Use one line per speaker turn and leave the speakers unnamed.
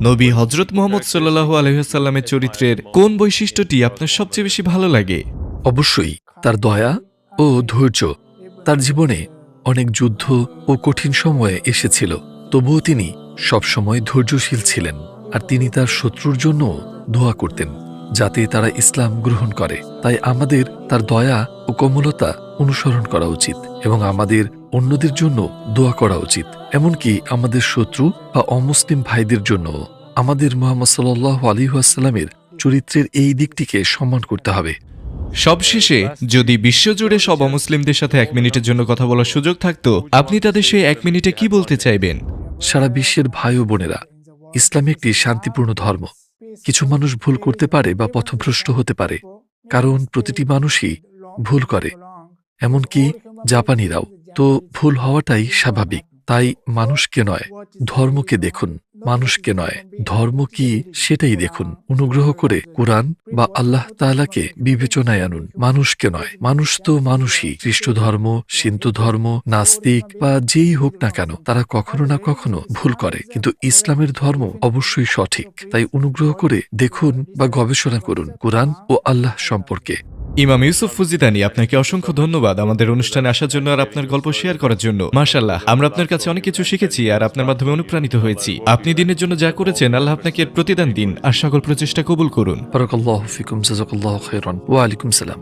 নবী হযরত মুহাম্মদ সাল্লাল্লাহু আলাইহি ওয়াসাল্লামের চরিত্রের কোন বৈশিষ্ট্যটি আপনার সবচেয়ে বেশি ভালো লাগে?
অবশ্যই তার দয়া ও ধৈর্য। তার জীবনে অনেক যুদ্ধ ও কঠিন সময়ে এসেছিল, তবুও তিনি সবসময় ধৈর্যশীল ছিলেন। আর তিনি তার শত্রুর জন্য দোয়া করতেন যাতে তারা ইসলাম গ্রহণ করে। তাই আমাদের তার দয়া ও কোমলতা অনুসরণ করা উচিত এবং আমাদের অন্যদের জন্য দোয়া করা উচিত, এমনকি আমাদের শত্রু বা অমুসলিম ভাইদের জন্য। আমাদের মুহাম্মদ সাল্লাল্লাহু আলাইহি ওয়াসাল্লামের চরিত্রের এই দিকটিকে সম্মান করতে হবে।
সবশেষে, যদি বিশ্বজুড়ে সব অমুসলিমদের সাথে 1 মিনিটের জন্য কথা বলার সুযোগ থাকতো, আপনি তাদের সেই 1 মিনিটে কি বলতে চাইবেন?
সারা বিশ্বের ভাই ও বোনেরা, ইসলাম একটি শান্তিপূর্ণ ধর্ম। কিছু মানুষ ভুল করতে পারে বা পথভ্রষ্ট হতে পারে, কারণ প্রতিটি মানুষই ভুল করে, এমনকি জাপানিরাও। তো ভুল হওয়াটাই স্বাভাবিক। তাই মানুষকে নয়, ধর্মকে দেখুন। মানুষকে নয়, ধর্ম কি সেটাই দেখুন। অনুগ্রহ করে কোরআন বা আল্লাহ তাআলাকে বিবেচনায় আনুন, মানুষকে নয়। মানুষ তো মানুষই। খ্রিস্ট ধর্ম, সিন্ত ধর্ম, নাস্তিক বা যেই হোক না কেন, তারা কখনো না কখনো ভুল করে, কিন্তু ইসলামের ধর্ম অবশ্যই সঠিক। তাই অনুগ্রহ করে দেখুন বা গবেষণা করুন কোরআন ও আল্লাহ সম্পর্কে।
ইমাম ইউসুফ ফুজিদানি, আপনাকে অসংখ্য ধন্যবাদ আমাদের অনুষ্ঠানে আসার জন্য আর আপনার গল্প শেয়ার করার জন্য। মাশাআল্লাহ, আমরা আপনার কাছে অনেক কিছু শিখেছি আর আপনার মাধ্যমে অনুপ্রাণিত হয়েছি। আপনি দিনের জন্য যা করেছেন, আল্লাহ আপনাকে এর প্রতিদান দিন আর সকল প্রচেষ্টা কবুল করুন।
বারাকাল্লাহু ফিকুম, জাযাকাল্লাহু খাইরান। ওয়া আলাইকুম সালাম।